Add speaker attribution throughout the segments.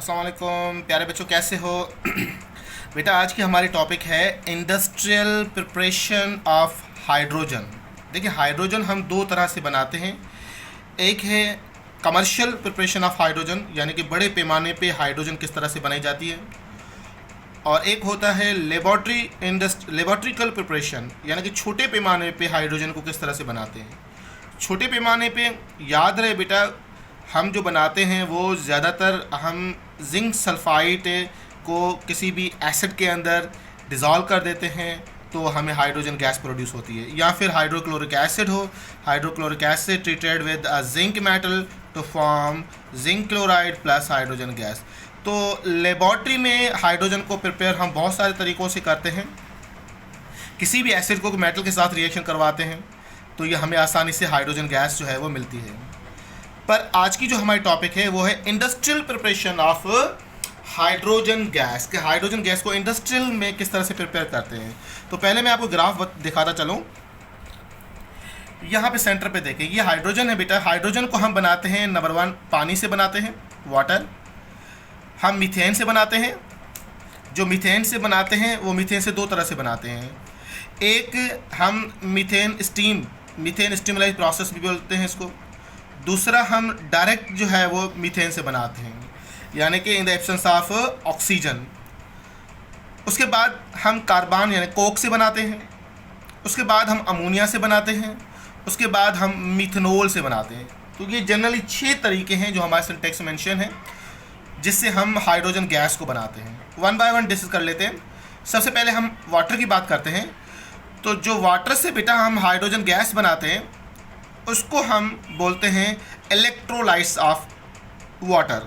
Speaker 1: अस्सलाम वालेकुम प्यारे बच्चों, कैसे हो? बेटा, आज की हमारी टॉपिक है इंडस्ट्रियल प्रिपरेशन ऑफ हाइड्रोजन। देखिए, हाइड्रोजन हम दो तरह से बनाते हैं। एक है कमर्शियल प्रिपरेशन ऑफ हाइड्रोजन, यानी कि बड़े पैमाने पे हाइड्रोजन किस तरह से बनाई जाती है, और एक होता है लेबॉर्ट्रिकल प्रिपरेशन, यानी कि छोटे पैमाने पे हाइड्रोजन को किस तरह से बनाते हैं। छोटे पैमाने पे याद रहे बेटा, हम जो बनाते हैं वो ज़्यादातर हम जिंक सल्फाइड को किसी भी एसिड के अंदर डिज़ोल्व कर देते हैं तो हमें हाइड्रोजन गैस प्रोड्यूस होती है, या फिर हाइड्रोक्लोरिक एसिड हो, hydrochloric acid treated with a zinc metal to form zinc chloride plus hydrogen gas. तो लेबॉर्ट्री में हाइड्रोजन को प्रिपेयर हम बहुत सारे तरीक़ों से करते हैं। किसी भी एसिड को मेटल के साथ रिएक्शन करवाते हैं तो ये हमें आसानी से हाइड्रोजन गैस जो है वो मिलती है। पर आज की जो हमारी टॉपिक है वो है industrial preparation of hydrogen gas, कि हाइड्रोजन गैस को इंडस्ट्रियल में किस तरह से प्रिपेयर करते हैं। तो पहले मैं आपको ग्राफ दिखाता चलूँ। यहाँ पे सेंटर पे देखें, ये हाइड्रोजन है बेटा। हाइड्रोजन को हम बनाते हैं नंबर 1 पानी से बनाते हैं, वाटर। हम मीथेन से बनाते हैं। जो मीथेन से बनाते हैं वो मीथेन से दो तरह से बनाते हैं। एक हम मीथेन स्टीमलाइज प्रोसेस भी बोलते हैं इसको। दूसरा हम डायरेक्ट जो है वो मीथेन से बनाते हैं, यानी कि in the absence of oxygen. उसके बाद हम कार्बन यानी कोक से बनाते हैं। उसके बाद हम अमोनिया से बनाते हैं। उसके बाद हम मिथनॉल से बनाते हैं। तो ये जनरली 6 तरीके हैं जो हमारे सिंटेक्स में मेंशन है, जिससे हम हाइड्रोजन गैस को बनाते हैं। वन बाय वन डिस्कस कर लेते हैं। सबसे पहले हम वाटर की बात करते हैं। तो जो वाटर से बेटा हम हाइड्रोजन गैस बनाते हैं उसको हम बोलते हैं इलेक्ट्रोलाइट्स ऑफ वाटर,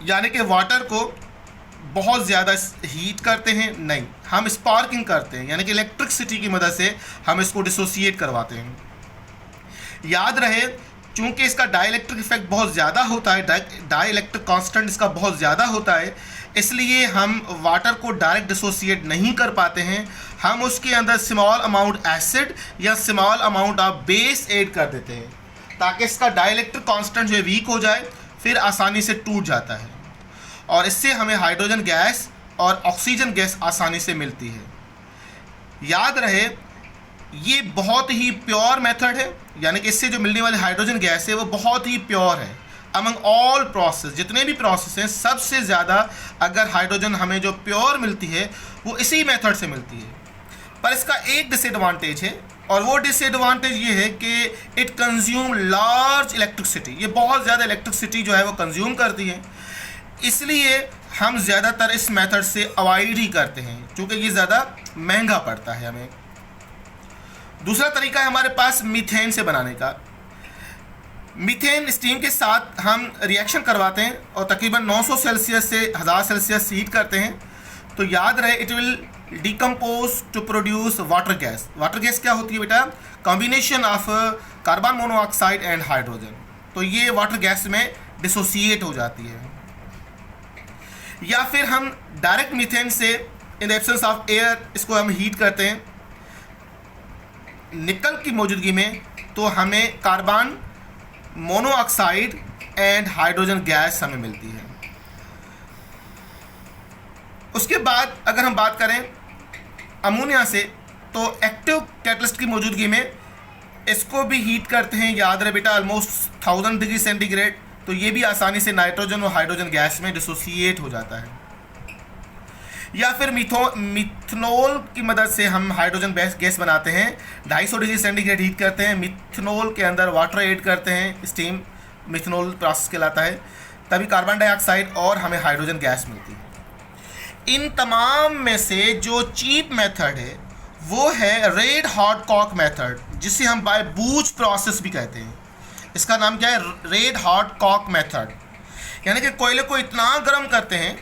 Speaker 1: यानी कि वाटर को बहुत ज़्यादा हीट करते हैं नहीं, हम स्पार्किंग करते हैं, यानी कि इलेक्ट्रिसिटी की मदद से हम इसको डिसोसिएट करवाते हैं। याद रहे, चूँकि इसका डाइलेक्ट्रिक इफेक्ट बहुत ज़्यादा होता है, डाइलेक्ट्रिक कांस्टेंट इसका बहुत ज़्यादा होता है, इसलिए हम वाटर को डायरेक्ट डिसोसिएट नहीं कर पाते हैं। हम उसके अंदर स्मॉल अमाउंट एसिड या small amount of base add कर देते हैं, ताकि इसका डाइलेक्ट्रिक कांस्टेंट जो है वीक हो जाए, फिर आसानी से टूट जाता है, और इससे हमें हाइड्रोजन गैस और ऑक्सीजन गैस आसानी से मिलती है। याद रहे, ये बहुत ही प्योर मेथड है, यानी कि इससे जो मिलने वाली हाइड्रोजन गैस है वो बहुत ही प्योर है। अमंग ऑल प्रोसेस, जितने भी प्रोसेस हैं, सबसे ज़्यादा अगर हाइड्रोजन हमें जो प्योर मिलती है वो इसी मेथड से मिलती है। पर इसका एक डिसएडवांटेज है, और वो डिसएडवांटेज ये है कि इट कंज्यूम लार्ज इलेक्ट्रिसिटी। ये बहुत ज़्यादा इलेक्ट्रिसिटी जो है वो कंज्यूम करती है, इसलिए हम ज़्यादातर इस मेथड से अवॉइड ही करते हैं, क्योंकि ये ज़्यादा महंगा पड़ता है हमें। दूसरा तरीका है हमारे पास मीथेन से बनाने का। मीथेन स्टीम के साथ हम रिएक्शन करवाते हैं और तकरीबन 900 सेल्सियस से 1000 सेल्सियस हीट करते हैं। तो याद रहे, it will decompose to produce water gas. Water gas क्या होती है बेटा? Combination of carbon monoxide and hydrogen. तो ये वाटर गैस में डिसोसिएट हो जाती है। या फिर हम डायरेक्ट मीथेन से in the absence of air इसको हम हीट करते हैं निकल की मौजूदगी में, तो हमें carbon monoxide and hydrogen gas हमें मिलती है। उसके बाद अगर हम बात करें अमोनिया से, तो एक्टिव कैटलिस्ट की मौजूदगी में इसको भी हीट करते हैं। याद रहे बेटा, ऑलमोस्ट 1000 डिग्री सेंटीग्रेड। तो ये भी आसानी से नाइट्रोजन और हाइड्रोजन गैस में डिसोसिएट हो जाता है। या फिर मिथनॉल की मदद से हम हाइड्रोजन गैस बनाते हैं। 250 डिग्री सेंटीग्रेड हीट करते हैं, मिथनॉल के अंदर वाटर ऐड करते हैं, स्टीम मिथनॉल प्रोसेस कहलाता है, तभी कार्बन डाइऑक्साइड और हमें हाइड्रोजन गैस मिलती है। इन तमाम में से जो चीप मेथड है वो है रेड हॉट कॉक मेथड, जिसे हम बाय बूच प्रोसेस भी कहते हैं। इसका नाम क्या है? Red hot coke method. यानी कि कोयले को इतना गर्म करते हैं,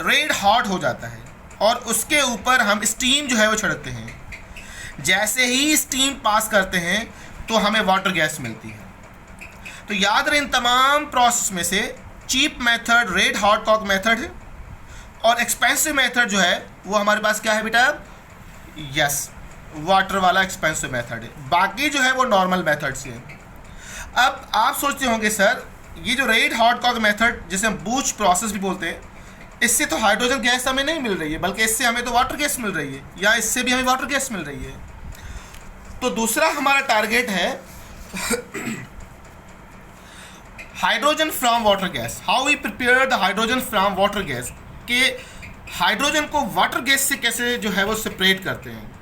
Speaker 1: रेड हॉट हो जाता है, और उसके ऊपर हम स्टीम जो है वो छिड़कते हैं। जैसे ही स्टीम पास करते हैं तो हमें वाटर गैस मिलती है। तो याद रहे, इन तमाम प्रोसेस में से cheap method red hot coke method है, और एक्सपेंसिव मेथड जो है वो हमारे पास क्या है बेटा? यस, वाटर वाला एक्सपेंसिव मेथड है। बाकी जो है वो नॉर्मल मेथड्स हैं। अब आप सोचते होंगे सर ये जो रेड हॉट कॉक मेथड जिसे हम बूच प्रोसेस भी बोलते हैं, इससे तो हाइड्रोजन गैस हमें नहीं मिल रही है, बल्कि इससे हमें तो वाटर गैस मिल रही है, या इससे भी हमें वाटर गैस मिल रही है। तो दूसरा हमारा टारगेट है hydrogen from water gas. How we prepare the hydrogen from water gas, के हाइड्रोजन को वाटर गैस से कैसे जो है वो सेपरेट करते हैं।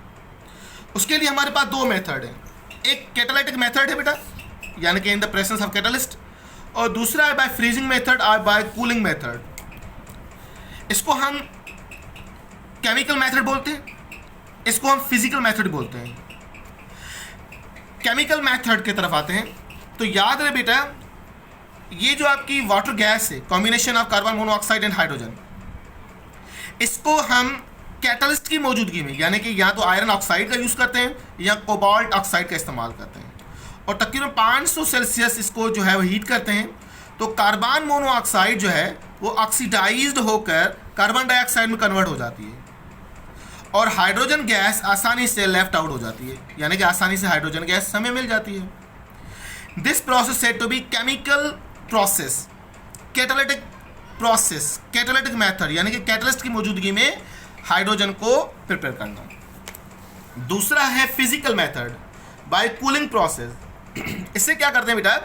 Speaker 1: उसके लिए हमारे पास दो मेथड है, एक कैटालिटिक मेथड है बेटा, यानी कि in the presence of catalyst, और दूसरा है बाय फ्रीजिंग मेथड और बाय कूलिंग मेथड। इसको हम केमिकल मेथड बोलते हैं, इसको हम फिजिकल मेथड बोलते हैं। केमिकल मेथड की तरफ आते हैं तो याद रहे बेटा, ये जो आपकी वाटर गैस है, combination of carbon monoxide and hydrogen, इसको हम कैटलिस्ट की मौजूदगी में, यानी कि या तो आयरन ऑक्साइड का यूज़ करते हैं या कोबाल्ट ऑक्साइड का इस्तेमाल करते हैं, और तकरीबन 500 सेल्सियस इसको जो है वो हीट करते हैं। तो कार्बन मोनोऑक्साइड जो है वो ऑक्सीडाइज्ड होकर कार्बन डाइऑक्साइड में कन्वर्ट हो जाती है, और हाइड्रोजन गैस आसानी से लेफ्ट आउट हो जाती है, यानी कि आसानी से हाइड्रोजन गैस हमें मिल जाती है। This process said to be chemical process, catalytic process, catalytic method, यानी कि कैटलिस्ट की मौजूदगी में हाइड्रोजन को प्रिपेयर करना। दूसरा है physical method by cooling process. इससे क्या करते हैं बेटा,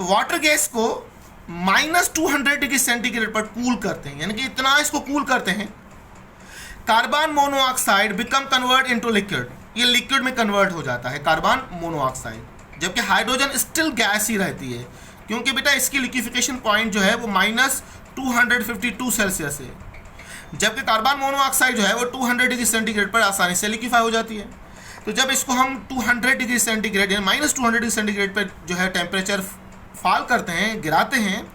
Speaker 1: वाटर गैस को -200 डिग्री सेंटीग्रेड पर कूल करते हैं, यानी कि इतना इसको कूल करते हैं, carbon monoxide become convert into liquid, ये लिक्विड में कन्वर्ट हो जाता है कार्बन मोनोऑक्साइड, जबकि हाइड्रोजन स्टिल गैस ही रहती है, क्योंकि बेटा इसकी लिक्विफिकेशन पॉइंट जो है वो -252 सेल्सियस है, जबकि कार्बन मोनोऑक्साइड जो है वो 200 डिग्री सेंटीग्रेड पर आसानी से लिक्विफाई हो जाती है। तो जब इसको हम 200 डिग्री सेंटीग्रेड या -200 डिग्री सेंटीग्रेड पर जो है टेम्परेचर फॉल करते हैं, गिराते हैं,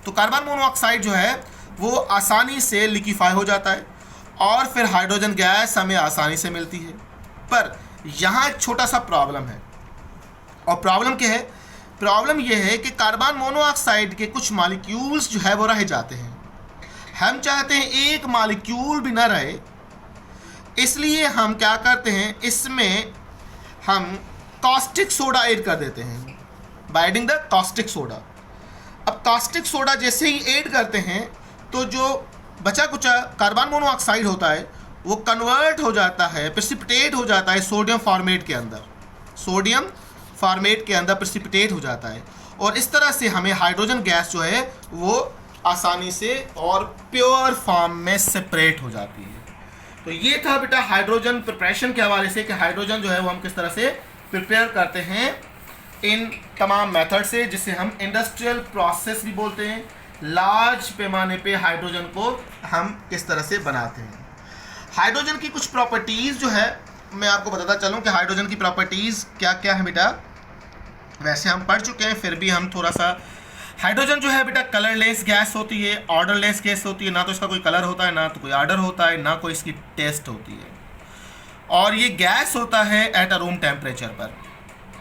Speaker 1: तो कार्बन मोनोऑक्साइड जो है वो आसानी से लिक्विफाई हो जाता है, और फिर हाइड्रोजन गैस हमें आसानी से मिलती है। पर यहाँ एक छोटा सा प्रॉब्लम है, और प्रॉब्लम क्या है, प्रॉब्लम यह है कि कार्बन मोनोऑक्साइड के कुछ मॉलिक्यूल्स जो है वो रह जाते हैं। हम चाहते हैं एक मॉलिक्यूल भी ना रहे, इसलिए हम क्या करते हैं, इसमें हम कास्टिक सोडा ऐड कर देते हैं, by adding the caustic soda. अब कास्टिक सोडा जैसे ही ऐड करते हैं तो जो बचा कुचा कार्बन मोनोऑक्साइड होता है वो कन्वर्ट हो जाता है, प्रेसिपिटेट हो जाता है सोडियम फॉर्मेट के अंदर, सोडियम फॉर्मेट के अंदर प्रेसिपिटेट हो जाता है, और इस तरह से हमें हाइड्रोजन गैस जो है वो आसानी से और प्योर फॉर्म में सेपरेट हो जाती है। तो ये था बेटा हाइड्रोजन प्रिपरेशन के हवाले से, कि हाइड्रोजन जो है वो हम किस तरह से प्रिपेयर करते हैं इन तमाम मेथड से, जिसे हम इंडस्ट्रियल प्रोसेस भी बोलते हैं। लार्ज पैमाने पे हाइड्रोजन को हम किस तरह से बनाते हैं। हाइड्रोजन की कुछ प्रॉपर्टीज़ जो है मैं आपको बताता चलूँ कि हाइड्रोजन की प्रॉपर्टीज़ क्या क्या है बेटा। वैसे हम पढ़ चुके हैं, फिर भी हम थोड़ा सा, हाइड्रोजन जो है बेटा कलरलेस गैस होती है, ऑर्डरलेस गैस होती है, ना तो इसका कोई कलर होता है, ना तो कोई ऑर्डर होता है, ना कोई इसकी टेस्ट होती है, और ये गैस होता है एट अ रूम टेम्परेचर पर।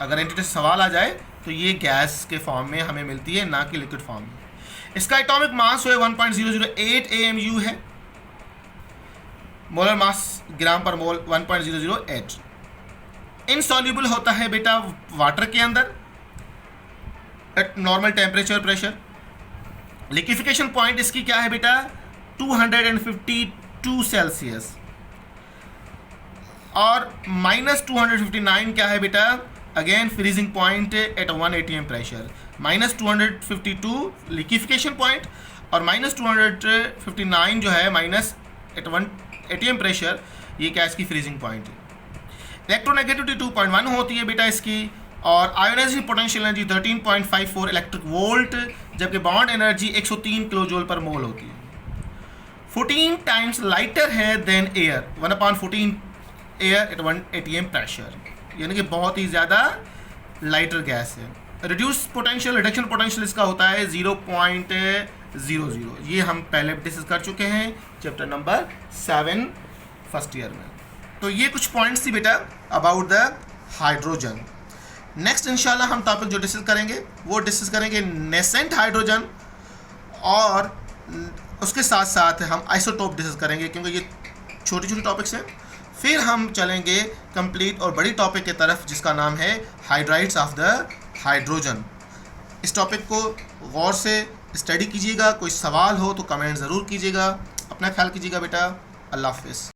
Speaker 1: अगर एंटिटी से सवाल आ जाए तो ये गैस के फॉर्म में हमें मिलती है, ना कि लिक्विड फॉर्म में। इसका एटॉमिक मास जो है 1.008 AMU है, मोलर मास ग्राम पर मोल 1.008। इनसॉल्यूबल होता है बेटा वाटर के अंदर eight normal temperature pressure. Liquefaction point इसकी क्या है बेटा, 252 सेल्सियस, और -259 क्या है बेटा, again freezing point at 1 atm pressure. -252 liquefaction point और -259 जो है एट 1 atm प्रेशर, ये क्या इसकी फ्रीजिंग पॉइंट है। इलेक्ट्रोनेगेटिविटी 2.1 होती है बेटा इसकी, और ionizing potential energy 13.54 electric volt, जबकि bond energy 103 kilo joule per mole होती है। 14 टाइम्स लाइटर है than air, 1/14 air at 1 atm pressure, यानी कि बहुत ही ज़्यादा लाइटर गैस है। रिड्यूस पोटेंशियल, रिडक्शन पोटेंशियल इसका होता है 0.00, ये हम पहले डिस्कस कर चुके हैं चैप्टर नंबर 7 फर्स्ट ईयर में। तो ये कुछ पॉइंट्स थी बेटा अबाउट द हाइड्रोजन। नेक्स्ट इंशाल्लाह हम टॉपिक जो डिस्कस करेंगे वो डिस्कस करेंगे नेसेंट हाइड्रोजन, और उसके साथ साथ हम आइसोटोप डिस्कस करेंगे, क्योंकि ये छोटी छोटी टॉपिक्स हैं। फिर हम चलेंगे कंप्लीट और बड़ी टॉपिक की तरफ जिसका नाम है हाइड्राइड्स ऑफ द हाइड्रोजन। इस टॉपिक को गौर से स्टडी कीजिएगा। कोई सवाल हो तो कमेंट ज़रूर कीजिएगा। अपना ख्याल कीजिएगा बेटा। अल्लाह हाफ़िज़।